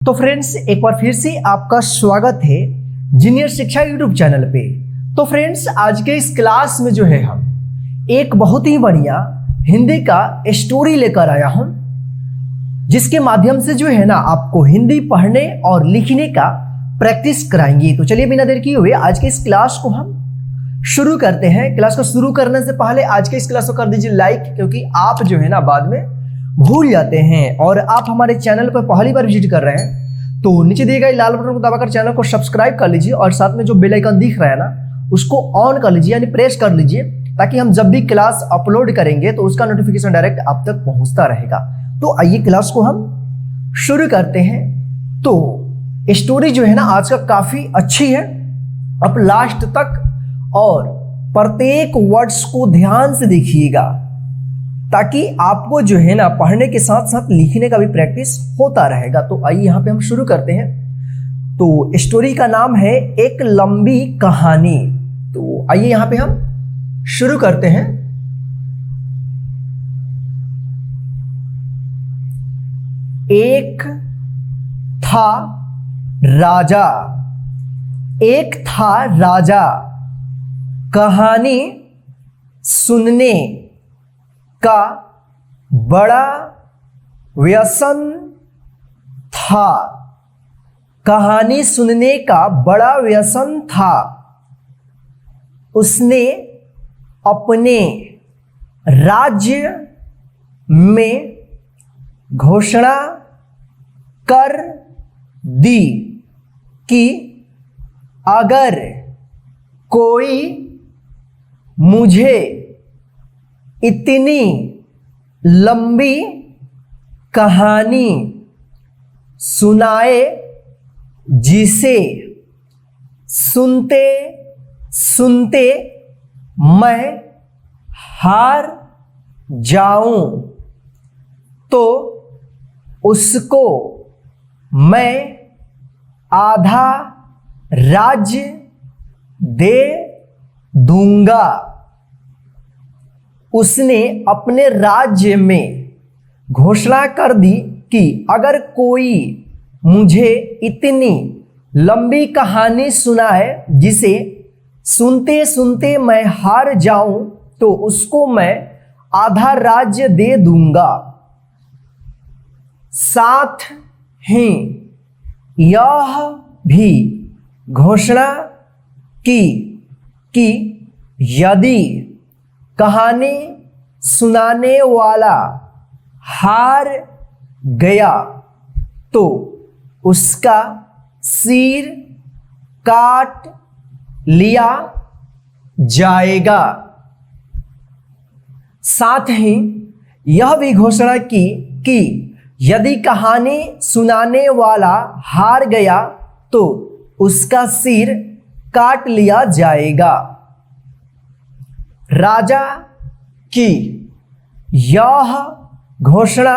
तो फ्रेंड्स, एक बार फिर से आपका स्वागत है जीनियर शिक्षा यूट्यूब चैनल पे। तो फ्रेंड्स, आज के इस क्लास में जो है हम एक बहुत ही बढ़िया हिंदी का स्टोरी लेकर आया हूं, जिसके माध्यम से जो है ना आपको हिंदी पढ़ने और लिखने का प्रैक्टिस कराएंगे। तो चलिए बिना देर किए हुए आज के इस क्लास को हम शुरू करते हैं। क्लास को शुरू करने से पहले आज के इस क्लास को कर दीजिए लाइक, क्योंकि आप जो है ना बाद में भूल जाते हैं। और आप हमारे चैनल पर पहली बार विजिट कर रहे हैं तो नीचे दिए गए लाल बटन को दबाकर चैनल को सब्सक्राइब कर लीजिए और साथ में जो बेल आइकन दिख रहा है ना उसको ऑन कर लीजिए, यानी प्रेस कर लीजिए, ताकि हम जब भी क्लास अपलोड करेंगे तो उसका नोटिफिकेशन डायरेक्ट आप तक पहुंचता रहेगा। तो आइए क्लास को हम शुरू करते हैं। तो स्टोरी जो है ना आज का काफी अच्छी है, आप लास्ट तक और प्रत्येक वर्ड्स को ध्यान से देखिएगा, ताकि आपको जो है ना पढ़ने के साथ साथ लिखने का भी प्रैक्टिस होता रहेगा। तो आइए यहाँ पे हम शुरू करते हैं। तो स्टोरी का नाम है एक लंबी कहानी। तो आइए यहाँ पे हम शुरू करते हैं। एक था राजा, एक था राजा, कहानी सुनने का बड़ा व्यसन था, कहानी सुनने का बड़ा व्यसन था। उसने अपने राज्य में घोषणा कर दी कि अगर कोई मुझे इतनी लंबी कहानी सुनाए जिसे सुनते सुनते मैं हार जाऊं, तो उसको मैं आधा राज्य दे दूंगा। उसने अपने राज्य में घोषणा कर दी कि अगर कोई मुझे इतनी लंबी कहानी सुनाए जिसे सुनते सुनते मैं हार जाऊं, तो उसको मैं आधा राज्य दे दूंगा। साथ ही यह भी घोषणा की कि यदि कहानी सुनाने वाला हार गया तो उसका सिर काट लिया जाएगा। साथ ही यह भी घोषणा की कि यदि कहानी सुनाने वाला हार गया तो उसका सिर काट लिया जाएगा। राजा की यह घोषणा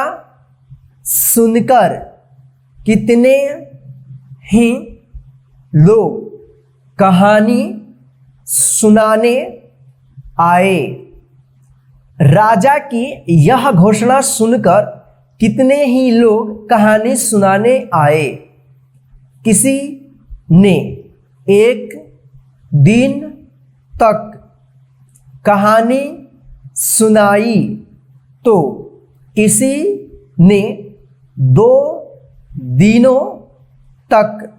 सुनकर कितने ही लोग कहानी सुनाने आए। राजा की यह घोषणा सुनकर कितने ही लोग कहानी सुनाने आए। किसी ने एक दिन तक कहानी सुनाई तो किसी ने 2 दिनों तक,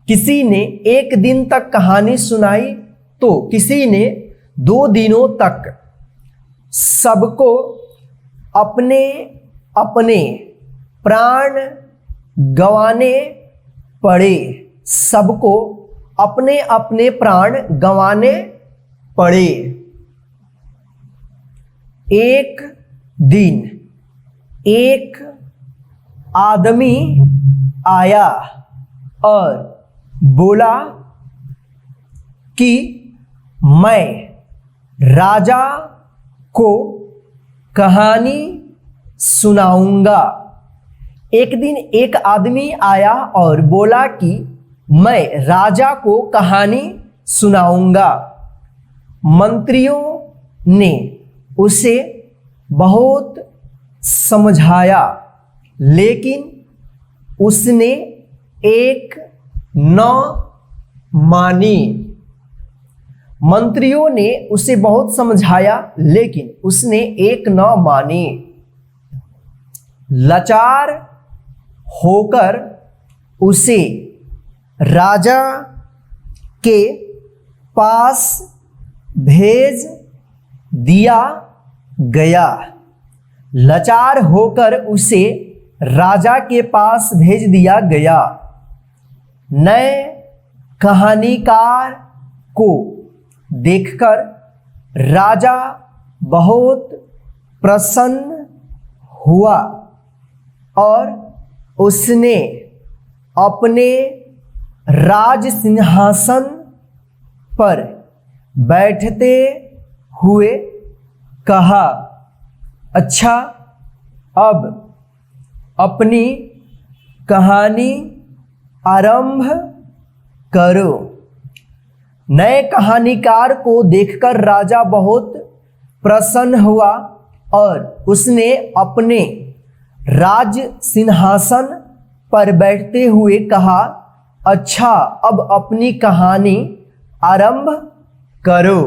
किसी ने 1 दिन तक कहानी सुनाई तो किसी ने 2 दिनों तक। सबको अपने अपने प्राण गंवाने पड़े, सबको अपने अपने प्राण गंवाने पड़े। एक दिन एक आदमी आया और बोला कि मैं राजा को कहानी सुनाऊंगा। एक दिन एक आदमी आया और बोला कि मैं राजा को कहानी सुनाऊंगा। मंत्रियों ने उसे बहुत समझाया, लेकिन उसने एक न मानी। मंत्रियों ने उसे बहुत समझाया लेकिन उसने एक न मानी। लाचार होकर उसे राजा के पास भेज दिया गया। लाचार होकर उसे राजा के पास भेज दिया गया। नए कहानीकार को देखकर राजा बहुत प्रसन्न हुआ और उसने अपने राज सिंहासन पर बैठते हुए कहा, अच्छा, अब अपनी कहानी आरंभ करो। नए कहानीकार को देखकर राजा बहुत प्रसन्न हुआ और उसने अपने राज सिंहासन पर बैठते हुए कहा, अच्छा, अब अपनी कहानी आरंभ करो।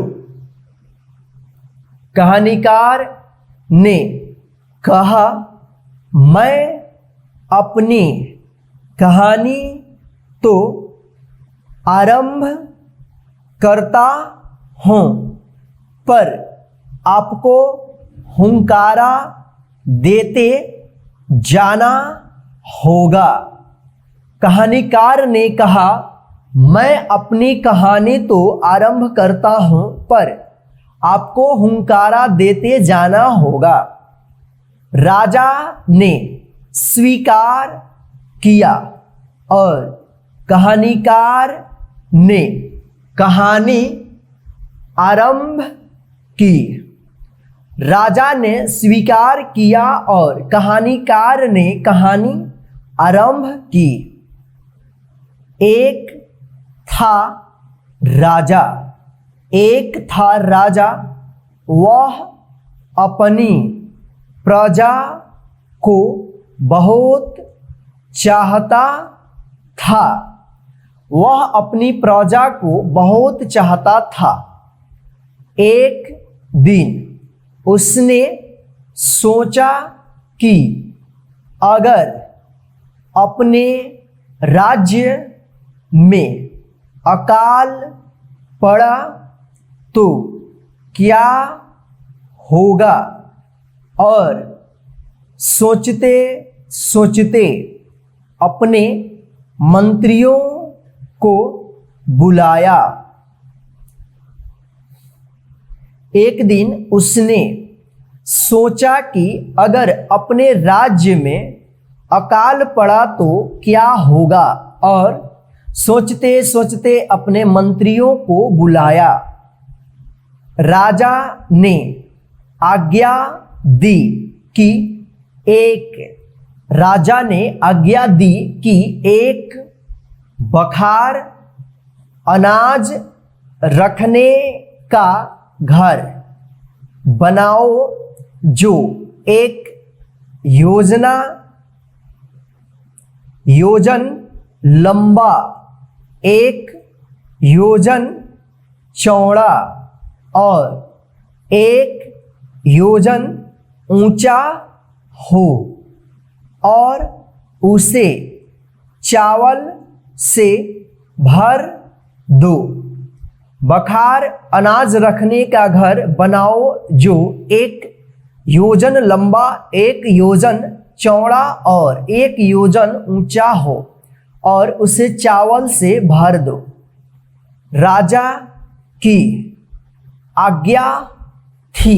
कहानीकार ने कहा, मैं अपनी कहानी तो आरंभ करता हूँ, पर आपको हुंकारा देते जाना होगा। कहानीकार ने कहा, मैं अपनी कहानी तो आरंभ करता हूँ, पर आपको हुंकारा देते जाना होगा। राजा ने स्वीकार किया और कहानीकार ने कहानी आरंभ की। राजा ने स्वीकार किया और कहानीकार ने कहानी आरंभ की। एक था राजा, वह अपनी प्रजा को बहुत चाहता था। एक दिन उसने सोचा कि अगर अपने राज्य में अकाल पड़ा तो क्या होगा, और सोचते सोचते अपने मंत्रियों को बुलाया। एक दिन उसने सोचा कि अगर अपने राज्य में अकाल पड़ा तो क्या होगा, और सोचते सोचते अपने मंत्रियों को बुलाया। राजा ने आज्ञा दी कि एक बखार अनाज रखने का घर बनाओ जो एक योजन लंबा, एक योजन चौड़ा और एक योजन ऊंचा हो, और उसे चावल से भर दो। बखार अनाज रखने का घर बनाओ जो एक योजन लंबा, एक योजन चौड़ा और एक योजन ऊंचा हो, और उसे चावल से भर दो। राजा की आज्ञा थी,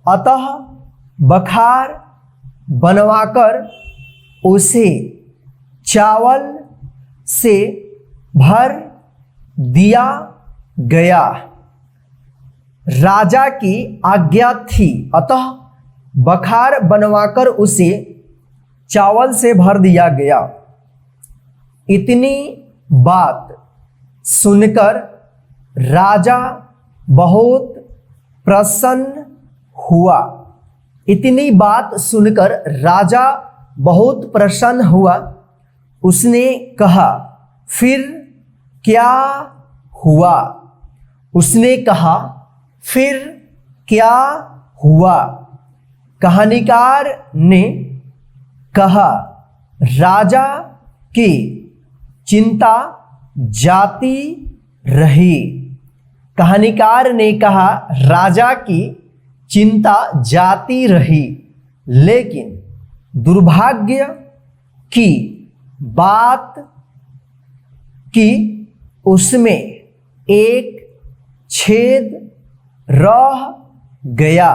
अतः बखार बनवाकर उसे चावल से भर दिया गया। राजा की आज्ञा थी, अतः बखार बनवाकर उसे चावल से भर दिया गया। इतनी बात सुनकर राजा बहुत प्रसन्न हुआ। उसने कहा, फिर क्या हुआ? उसने कहा, फिर क्या हुआ? कहानीकार ने कहा, राजा की चिंता जाती रही। कहानीकार ने कहा, राजा की चिंता जाती रही, लेकिन दुर्भाग्य की बात कि उसमें एक छेद रह गया।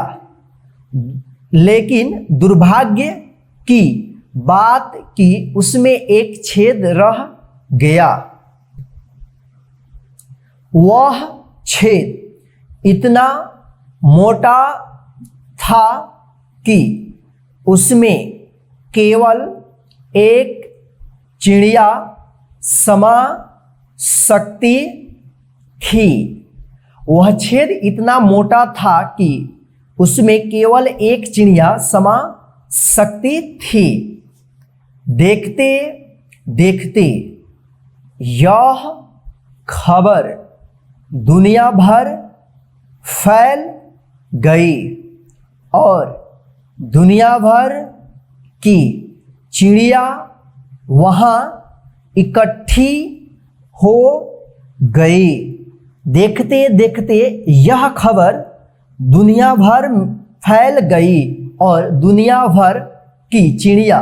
लेकिन दुर्भाग्य की बात कि उसमें एक छेद रह गया। वह छेद इतना मोटा था कि उसमें केवल एक चिड़िया समा सकती थी। वह छेद इतना मोटा था कि उसमें केवल एक चिड़िया समा सकती थी। देखते देखते यह खबर दुनिया भर फैल गई और दुनिया भर की चिड़िया वहाँ इकट्ठी हो गई। देखते देखते यह खबर दुनिया भर फैल गई और दुनिया भर की चिड़िया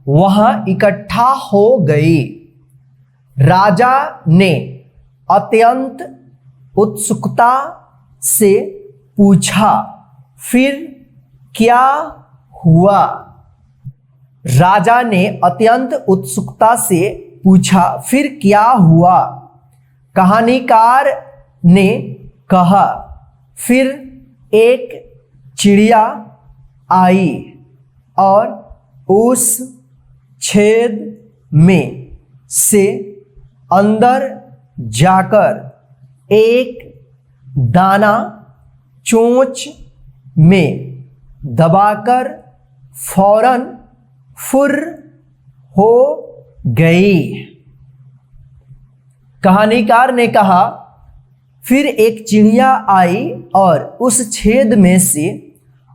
वहाँ इकट्ठा हो गई। राजा ने अत्यंत उत्सुकता से पूछा, फिर क्या हुआ? राजा ने अत्यंत उत्सुकता से पूछा, फिर क्या हुआ? कहानीकार ने कहा, फिर एक चिड़िया आई और उस छेद में से अंदर जाकर एक दाना चोंच में दबाकर फौरन फुर्र हो गई। कहानीकार ने कहा, फिर एक चिड़िया आई और उस छेद में से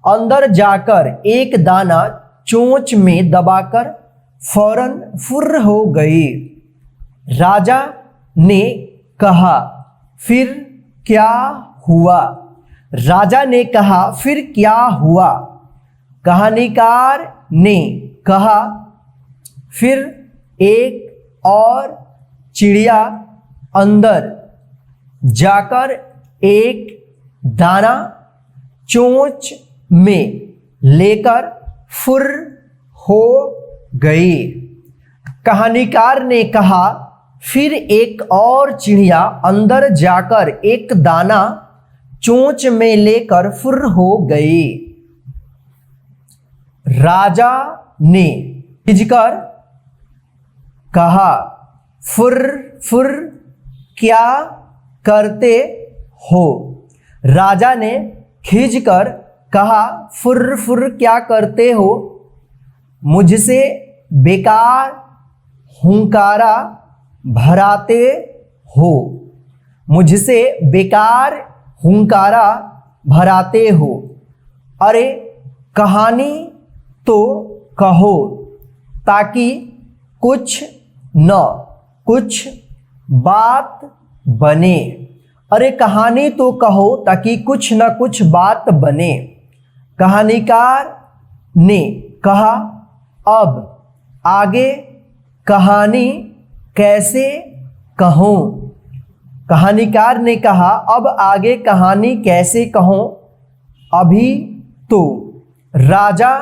अंदर जाकर एक दाना चोंच में दबाकर फौरन फुर्र हो गई। राजा ने कहा, फिर क्या हुआ? राजा ने कहा, फिर क्या हुआ? कहानीकार ने कहा, फिर एक और चिड़िया अंदर जाकर एक दाना चोंच में लेकर फुर्र हो गई। कहानीकार ने कहा, फिर एक और चिड़िया अंदर जाकर एक दाना चोंच में लेकर फुर्र हो गई। राजा ने खिंचकर कहा, फुर्र फुर्र क्या करते हो? राजा ने खिंचकर कहा, फुर्र फुर्र क्या करते हो? मुझसे बेकार हुंकारा भराते हो। मुझसे बेकार हुंकारा भराते हो। अरे कहानी तो कहो ताकि कुछ न कुछ बात बने। अरे कहानी तो कहो ताकि कुछ न कुछ बात बने। कहानीकार ने कहा, अब आगे कहानी कैसे कहूँ? कहानीकार ने कहा, अब आगे कहानी कैसे कहूँ? अभी तो राजा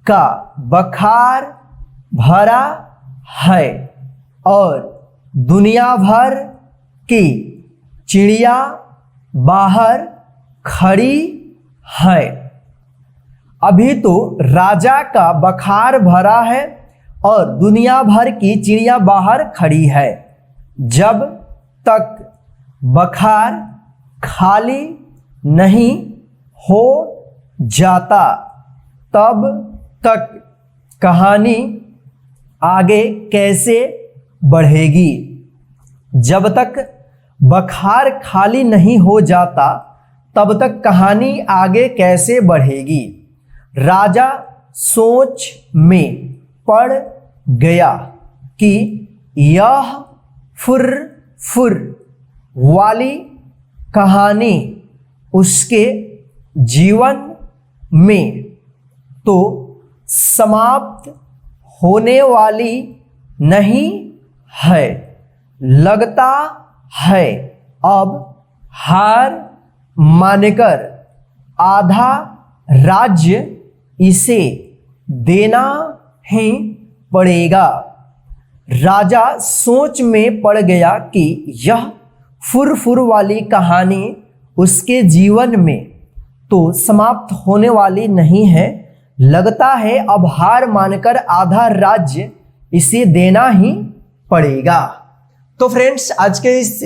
का बखार भरा है और दुनिया भर की चिड़िया बाहर खड़ी है। अभी तो राजा का बखार भरा है और दुनिया भर की चिड़िया बाहर खड़ी है। जब तक बखार खाली नहीं हो जाता तब तक कहानी आगे कैसे बढ़ेगी। जब तक बखार खाली नहीं हो जाता तब तक कहानी आगे कैसे बढ़ेगी। राजा सोच में पड़ गया कि यह फुर फुर वाली कहानी उसके जीवन में तो समाप्त होने वाली नहीं है। लगता है अब हार मानकर आधा राज्य इसे देना ही पड़ेगा। राजा सोच में पड़ गया कि यह फुरफुर वाली कहानी उसके जीवन में तो समाप्त होने वाली नहीं है। लगता है अब हार मानकर आधा राज्य इसे देना ही पड़ेगा। तो फ्रेंड्स, आज के इस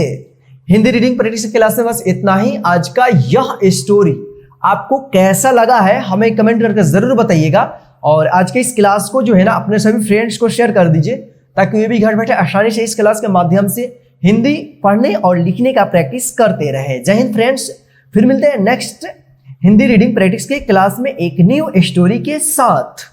हिंदी रीडिंग प्रैक्टिस क्लास में बस इतना ही। आज का यह स्टोरी आपको कैसा लगा है हमें कमेंट करके जरूर बताइएगा। और आज के इस क्लास को जो है ना अपने सभी फ्रेंड्स को शेयर कर दीजिए ताकि वे भी घर बैठे आसानी से इस क्लास के माध्यम से हिंदी पढ़ने और लिखने का प्रैक्टिस करते रहे। जय हिंद फ्रेंड्स, फिर मिलते हैं नेक्स्ट हिंदी रीडिंग प्रैक्टिस के क्लास में एक न्यू स्टोरी के साथ।